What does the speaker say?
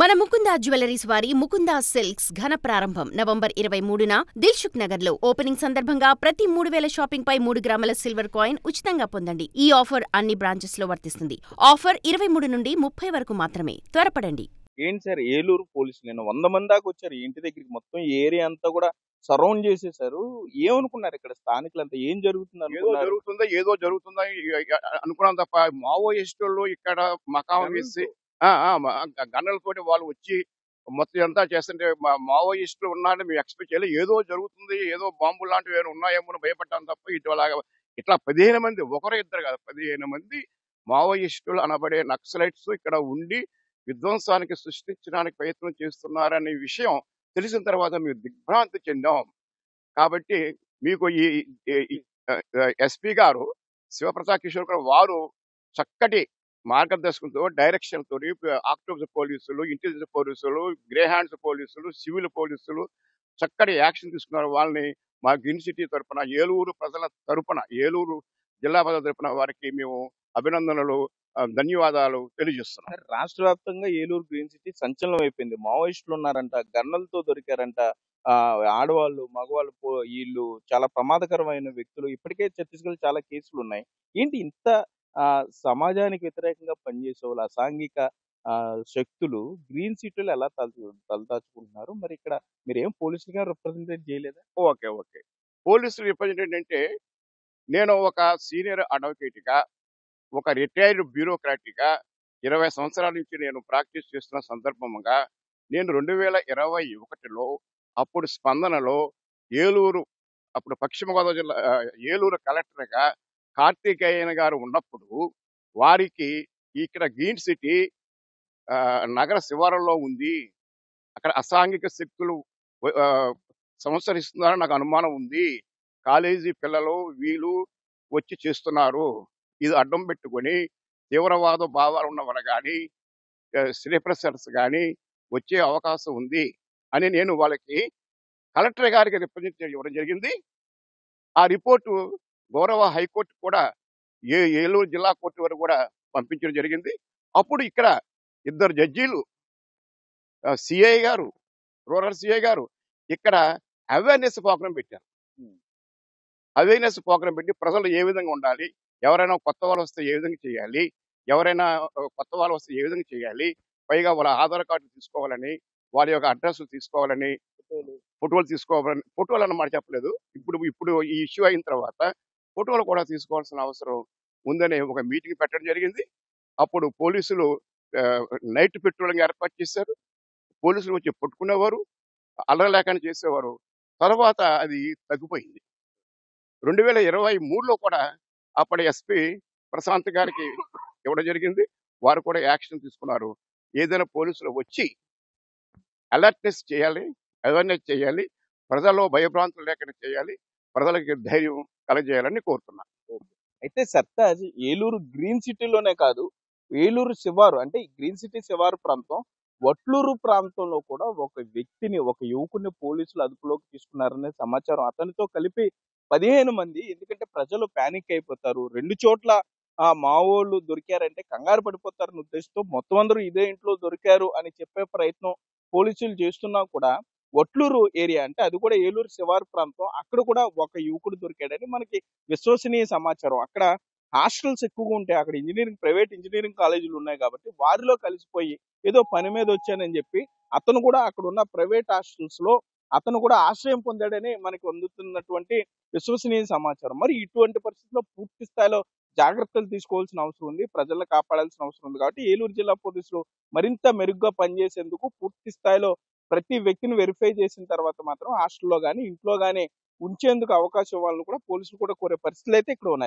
మన ముకుందా జ్యువెలరీస్ వారి ముకుందా సిల్క్స్ ఘన ప్రారంభం నవంబర్ 23న దిల్సుఖ్ నగర్ లో ఓపెనింగ్ సందర్భంగా ప్రతి 3000 షాపింగ్ పై 3 గ్రాముల సిల్వర్ కాయిన్ ఉచితంగా పొందండి. ఈ ఆఫర్ అన్ని బ్రాంచెస్ లో వర్తిస్తుంది. ఆఫర్ 23 నుండి 30 వరకు మాత్రమే. త్వరపడండి. ఏంటి సార్ ఏలూరు పోలీసులు నిన్న 100 మంది దాకా వచ్చారు. ఇంటి దగ్గరికి మొత్తం ఏరియా అంతా కూడా సరౌండ్ చేసేసారు. ఏమనుకున్నారు ఇక్కడ స్థానికులంతా ఏం జరుగుతుంది అనుకున్నారు? ఏదో జరుగుతుందా అనుకున్నాం తప్ప మావోయిస్టులు ఇక్కడ మకాం వేసి గన్నలతోటి వాళ్ళు వచ్చి మొత్తం అంతా చేస్తుంటే మావోయిస్టులు ఉన్నారని మేము ఎక్స్పెక్ట్ చేయలేదు. ఏదో జరుగుతుంది, ఏదో బాంబులు లాంటివి ఏమైనా ఉన్నాయేమో భయపడ్డాం తప్ప ఇట్లా 15 మంది, ఒకరు ఇద్దరు కాదు, 15 మంది మావోయిస్టులు అనబడే నక్సలైట్స్ ఇక్కడ ఉండి విధ్వంసానికి సృష్టించడానికి ప్రయత్నం చేస్తున్నారనే విషయం తెలిసిన తర్వాత మేము దిగ్భ్రాంతి చెందాం. కాబట్టి మీకు ఈ ఎస్పీ గారు శివప్రసాద్ కిషోర్ గారు వారు చక్కటి మార్గదర్శకంతో డైరెక్షన్ తోటి ఆక్టోబస్ పోలీసులు, ఇంటెలిజెన్స్ పోలీసులు, గ్రే హ్యాండ్స్ పోలీసులు, సివిల్ పోలీసులు చక్కటి యాక్షన్ తీసుకున్నారు. వాళ్ళని మా గ్రీన్ సిటీ తరఫున, ఏలూరు ప్రజల తరఫున, ఏలూరు జిల్లా ప్రజల తరఫున వారికి మేము అభినందనలు, ధన్యవాదాలు తెలియజేస్తున్నాం. రాష్ట్ర వ్యాప్తంగా ఏలూరు గ్రీన్ సిటీ సంచలనం అయిపోయింది. మావోయిస్టులు ఉన్నారంట, గన్నలతో దొరికారంట, ఆడవాళ్ళు, మగవాళ్ళు వీళ్ళు చాలా ప్రమాదకరమైన వ్యక్తులు. ఇప్పటికే ఛత్తీస్గఢ్ చాలా కేసులు ఉన్నాయి. ఏంటి ఇంత సమాజానికి వ్యతిరేకంగా పనిచేసే వాళ్ళు అసాంఘిక శక్తులు గ్రీన్ సిటీలో ఎలా తలదాచుకుంటున్నారు? మరి ఇక్కడ మీరేం పోలీసులుగా రిప్రజెంటేట్ చేయలేదా? ఓకే పోలీసులు రిప్రజెంటేటివ్ అంటే నేను ఒక సీనియర్ అడ్వకేట్ గా, ఒక రిటైర్డ్ బ్యూరోక్రాట్ గా 20 సంవత్సరాల నుంచి నేను ప్రాక్టీస్ చేస్తున్న సందర్భంగా నేను 2021లో అప్పుడు స్పందనలో ఏలూరు, అప్పుడు పశ్చిమ గోదావరి జిల్లా ఏలూరు కలెక్టర్ గా కార్తికేయన్ గారు ఉన్నప్పుడు వారికి ఇక్కడ గ్రీన్ సిటీ నగర శివారులో ఉంది, అక్కడ అసాంఘిక శక్తులు సంచరిస్తున్నారని నాకు అనుమానం ఉంది, కాలేజీ పిల్లలు వీళ్ళు వచ్చి చేస్తున్నారు, ఇది అడ్డం పెట్టుకొని తీవ్రవాద భావాలు ఉన్నవారు కానీ శ్రీప్రసర్స్ కానీ వచ్చే అవకాశం ఉంది అని నేను వాళ్ళకి కలెక్టర్ గారికి రిప్రజెంట్ ఇవ్వడం జరిగింది. ఆ రిపోర్టు గౌరవ హైకోర్టు కూడా ఏలూరు జిల్లా కోర్టు వరకు కూడా పంపించడం జరిగింది. అప్పుడు ఇక్కడ 2 జడ్జీలు, సిఐ గారు, రూరల్ సిఐ గారు ఇక్కడ అవేర్నెస్ ప్రోగ్రాం పెట్టారు. అవేర్నెస్ ప్రోగ్రాం పెట్టి ప్రజలు ఏ విధంగా ఉండాలి, ఎవరైనా కొత్త వాళ్ళు వస్తే ఏ విధంగా చేయాలి, ఎవరైనా కొత్త వాళ్ళు వస్తే ఏ విధంగా చేయాలి, పైగా వాళ్ళ ఆధార్ కార్డు తీసుకోవాలని, వాళ్ళ యొక్క అడ్రస్ తీసుకోవాలని, ఫోటోలు తీసుకోవాలని, ఫోటోలు అన్నమాట చెప్పలేదు, ఇప్పుడు ఈ ఇష్యూ అయిన తర్వాత ఫోటోలు కూడా తీసుకోవాల్సిన అవసరం ఉందని ఒక మీటింగ్ పెట్టడం జరిగింది. అప్పుడు పోలీసులు నైట్ పెట్రోలింగ్ ఏర్పాటు చేశారు. పోలీసులు వచ్చి పట్టుకునేవారు, అల్లరి లేకుండా చేసేవారు. తర్వాత అది తగ్గిపోయింది. 2023లో కూడా అప్పటి ఎస్పీ ప్రశాంత్ గారికి ఇవ్వడం జరిగింది. వారు కూడా యాక్షన్ తీసుకున్నారు. ఏదైనా పోలీసులు వచ్చి అలర్ట్నెస్ చేయాలి, అవేర్నెస్ చేయాలి, ప్రజల్లో భయభ్రాంతులు లేకుండా చేయాలి, ప్రజలకి ధైర్యం కలగజేయాలని కోరుతున్నాను. అయితే సర్తాజ్ ఏలూరు గ్రీన్ సిటీలోనే కాదు, ఏలూరు శివారు అంటే గ్రీన్ సిటీ శివారు ప్రాంతం వట్లూరు ప్రాంతంలో కూడా ఒక వ్యక్తిని, ఒక యువకుడిని పోలీసులు అదుపులోకి తీసుకున్నారనే సమాచారం. అతనితో కలిపి 15 మంది. ఎందుకంటే ప్రజలు ప్యానిక్ అయిపోతారు. 2 చోట్ల మావోళ్ళు దొరికారంటే కంగారు పడిపోతారని ఉద్దేశంతో మొత్తం అందరూ ఇదే ఇంట్లో దొరికారు అని చెప్పే ప్రయత్నం పోలీసులు చేస్తున్నా కూడా వట్లూరు ఏరియా అంటే అది కూడా ఏలూరు శివారు ప్రాంతం, అక్కడ కూడా ఒక యువకుడు దొరికాడని మనకి విశ్వసనీయ సమాచారం. అక్కడ హాస్టల్స్ ఎక్కువగా ఉంటాయి, అక్కడ ప్రైవేట్ ఇంజనీరింగ్ కాలేజీలు ఉన్నాయి కాబట్టి వారిలో కలిసిపోయి ఏదో పని మీద వచ్చానని చెప్పి అతను కూడా అక్కడ ఉన్న ప్రైవేట్ హాస్టల్స్ లో అతను కూడా ఆశ్రయం పొందాడని మనకి అందుతున్నటువంటి విశ్వసనీయ సమాచారం. మరి ఇటువంటి పరిస్థితుల్లో పూర్తి స్థాయిలో జాగ్రత్తలు తీసుకోవాల్సిన అవసరం ఉంది, ప్రజలను కాపాడాల్సిన అవసరం ఉంది. కాబట్టి ఏలూరు జిల్లా పోలీసులు మరింత మెరుగ్గా పనిచేసేందుకు పూర్తి స్థాయిలో ప్రతి వ్యక్తిని వెరిఫై చేసిన తర్వాత మాత్రం హాస్టల్లో కానీ ఇంట్లో కానీ ఉంచేందుకు అవకాశం వాళ్ళని కూడా పోలీసులు కూడా కోరే పరిస్థితులు అయితే ఇక్కడ ఉన్నాయి.